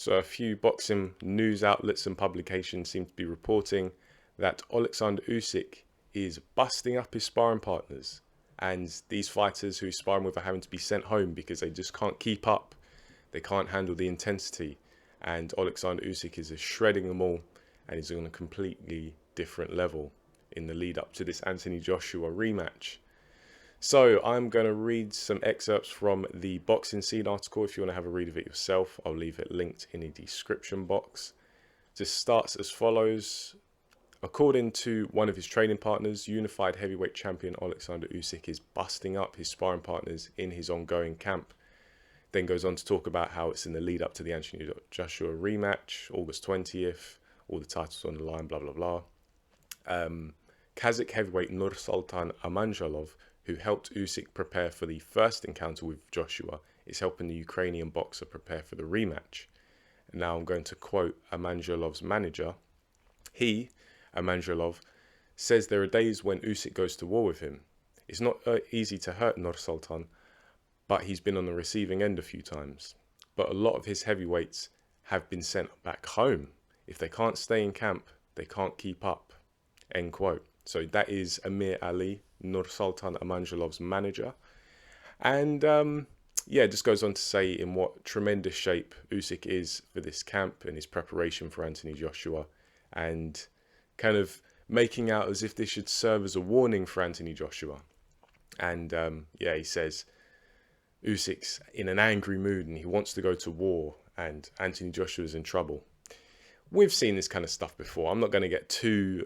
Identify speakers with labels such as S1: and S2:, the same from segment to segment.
S1: So a few boxing news outlets and publications seem to be reporting that Oleksandr Usyk is busting up his sparring partners. And these fighters who he's sparring with are having to be sent home because they just can't keep up. They can't handle the intensity. And Oleksandr Usyk is shredding them all. And he's on a completely different level in the lead up to this Anthony Joshua rematch. So I'm going to read some excerpts from the Boxing Scene article. If you want to have a read of it yourself, I'll leave it linked in the description box. This starts as follows. According to one of his training partners, unified heavyweight champion Oleksandr Usyk is busting up his sparring partners in his ongoing camp. Then goes on to talk about how it's in the lead up to the Anthony Joshua rematch, August 20th, all the titles on the line, blah, blah, blah. Kazakh heavyweight Nursultan Amanjalov, who helped Usyk prepare for the first encounter with Joshua, is helping the Ukrainian boxer prepare for the rematch. And now I'm going to quote Amanjalov's manager. Amanjalov, says there are days when Usyk goes to war with him. It's not easy to hurt Nursultan, but he's been on the receiving end a few times. But a lot of his heavyweights have been sent back home. If they can't stay in camp, they can't keep up. End quote. So that is Amir Ali, Nursultan Amanjalov's manager. And it just goes on to say in what tremendous shape Usyk is for this camp and his preparation for Anthony Joshua, and kind of making out as if this should serve as a warning for Anthony Joshua. And he says Usyk's in an angry mood and he wants to go to war and Anthony Joshua's in trouble. We've seen this kind of stuff before. I'm not going to get too...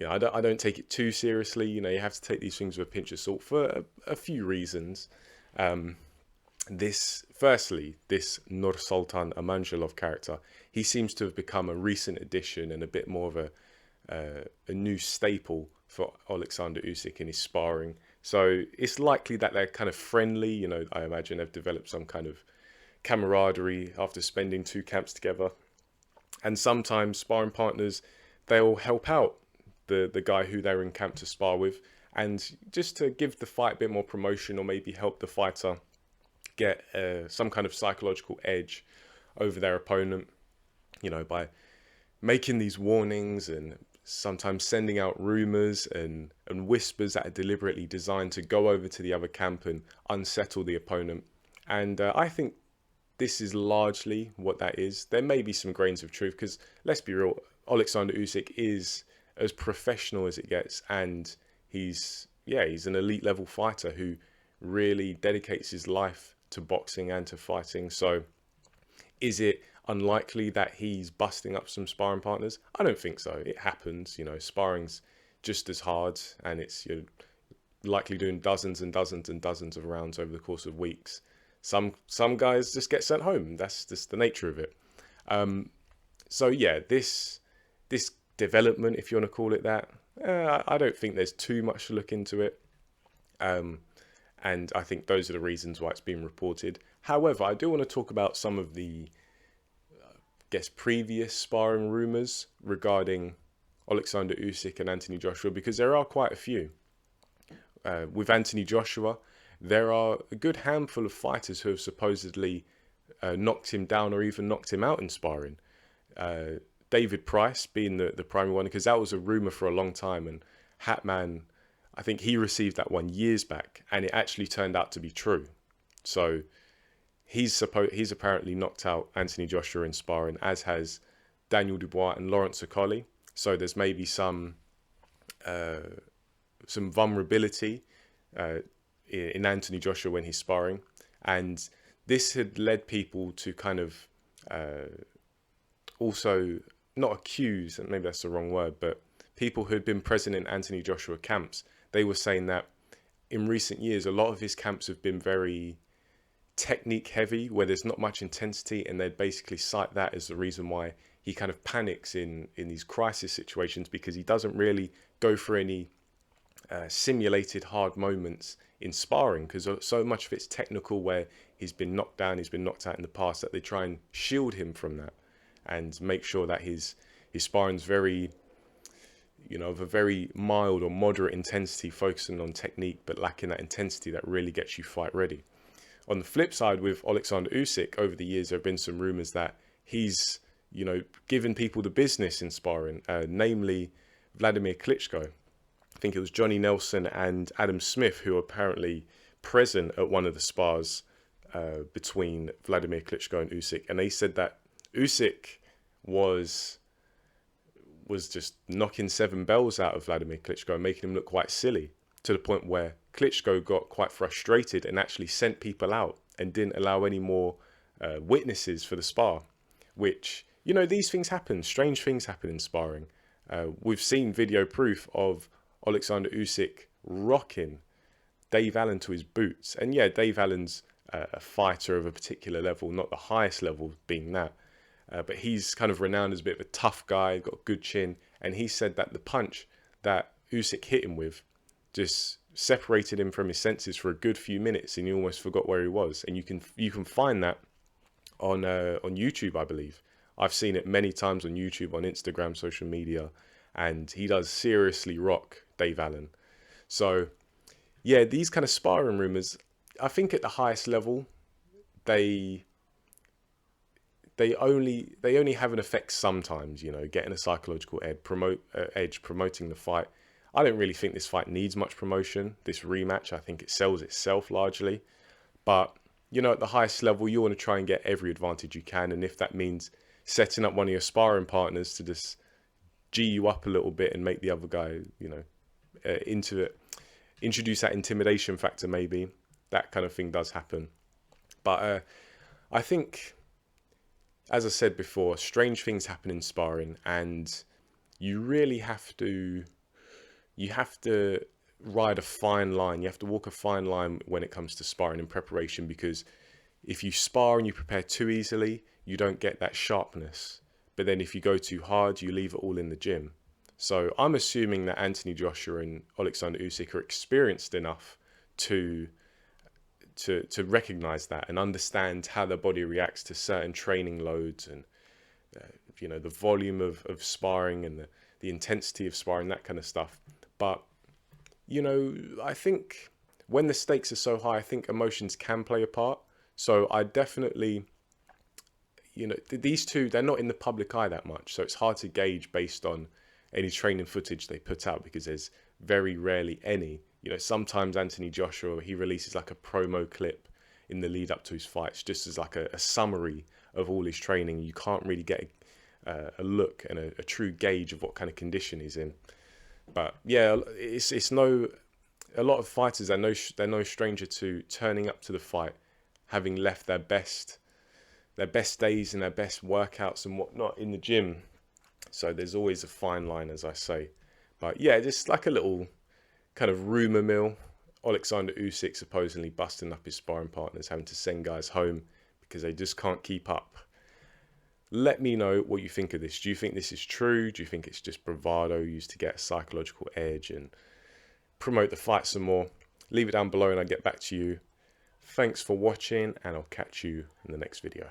S1: I don't take it too seriously. You have to take these things with a pinch of salt for a few reasons. This Nursultan Amanjalov character, he seems to have become a recent addition and a bit more of a new staple for Oleksandr Usyk in his sparring. So it's likely that they're kind of friendly. I imagine they've developed some kind of camaraderie after spending 2 camps together. And sometimes sparring partners, they'll help out the guy who they're in camp to spar with, and just to give the fight a bit more promotion, or maybe help the fighter get some kind of psychological edge over their opponent, by making these warnings and sometimes sending out rumors and whispers that are deliberately designed to go over to the other camp and unsettle the opponent. And I think this is largely what that is. There may be some grains of truth, because let's be real, Oleksandr Usyk is as professional as it gets, and he's an elite level fighter who really dedicates his life to boxing and to fighting. So is it unlikely that he's busting up some sparring partners? I don't think so. It happens. Sparring's just as hard, and it's likely doing dozens and dozens and dozens of rounds over the course of weeks. Some guys just get sent home. That's just the nature of it. This development, if you want to call it that, I don't think there's too much to look into it. And I think those are the reasons why it's being reported. However, I do want to talk about some of the, previous sparring rumours regarding Oleksandr Usyk and Anthony Joshua, because there are quite a few. With Anthony Joshua, there are a good handful of fighters who have supposedly knocked him down or even knocked him out in sparring. David Price being the primary one, because that was a rumour for a long time, and Hatman, I think he received that one years back, and it actually turned out to be true. So he's apparently knocked out Anthony Joshua in sparring, as has Daniel Dubois and Lawrence Okolie. So there's maybe some vulnerability in Anthony Joshua when he's sparring, and this had led people to kind of also not accuse, and maybe that's the wrong word, but people who had been present in Anthony Joshua camps, they were saying that in recent years, a lot of his camps have been very technique heavy, where there's not much intensity, and they'd basically cite that as the reason why he kind of panics in these crisis situations, because he doesn't really go for any simulated hard moments in sparring, because so much of it's technical, where he's been knocked down, he's been knocked out in the past, that they try and shield him from that and make sure that his sparring's very, of a very mild or moderate intensity, focusing on technique, but lacking that intensity that really gets you fight ready. On the flip side, with Oleksandr Usyk, over the years, there have been some rumours that he's, given people the business in sparring, namely Vladimir Klitschko. I think it was Johnny Nelson and Adam Smith who were apparently present at one of the spars between Vladimir Klitschko and Usyk, and they said that Usyk was just knocking 7 bells out of Vladimir Klitschko and making him look quite silly, to the point where Klitschko got quite frustrated and actually sent people out and didn't allow any more witnesses for the spar, which, these things happen. Strange things happen in sparring. We've seen video proof of Oleksandr Usyk rocking Dave Allen to his boots. And yeah, Dave Allen's a fighter of a particular level, not the highest level being that. But he's kind of renowned as a bit of a tough guy, got a good chin. And he said that the punch that Usyk hit him with just separated him from his senses for a good few minutes, and he almost forgot where he was. And you can find that on YouTube, I believe. I've seen it many times on YouTube, on Instagram, social media, and he does seriously rock Dave Allen. So yeah, these kind of sparring rumors, I think at the highest level, they only have an effect sometimes, getting a psychological edge, promoting the fight. I don't really think this fight needs much promotion, this rematch. I think it sells itself largely. But, at the highest level, you want to try and get every advantage you can. And if that means setting up one of your sparring partners to just G you up a little bit and make the other guy, into it, introduce that intimidation factor, maybe, that kind of thing does happen. But I think, as I said before, strange things happen in sparring, and you really have to ride a fine line. You have to walk a fine line when it comes to sparring and preparation, because if you spar and you prepare too easily, you don't get that sharpness. But then if you go too hard, you leave it all in the gym. So I'm assuming that Anthony Joshua and Oleksandr Usyk are experienced enough to recognize that and understand how their body reacts to certain training loads, and the volume of sparring and the intensity of sparring, that kind of stuff. But I think when the stakes are so high, I think emotions can play a part. So I definitely, these two, they're not in the public eye that much, so it's hard to gauge based on any training footage they put out, because there's very rarely any. Sometimes Anthony Joshua, he releases like a promo clip in the lead up to his fights, just as like a summary of all his training. You can't really get a look and a true gauge of what kind of condition he's in. But yeah, a lot of fighters, they're no stranger to turning up to the fight having left their best days and their best workouts and whatnot in the gym. So there's always a fine line, as I say. But yeah, just like a little kind of rumor mill. Oleksandr Usyk supposedly busting up his sparring partners, having to send guys home because they just can't keep up. Let me know what you think of this. Do you think this is true? Do you think it's just bravado used to get a psychological edge and promote the fight some more? Leave it down below and I'll get back to you. Thanks for watching, and I'll catch you in the next video.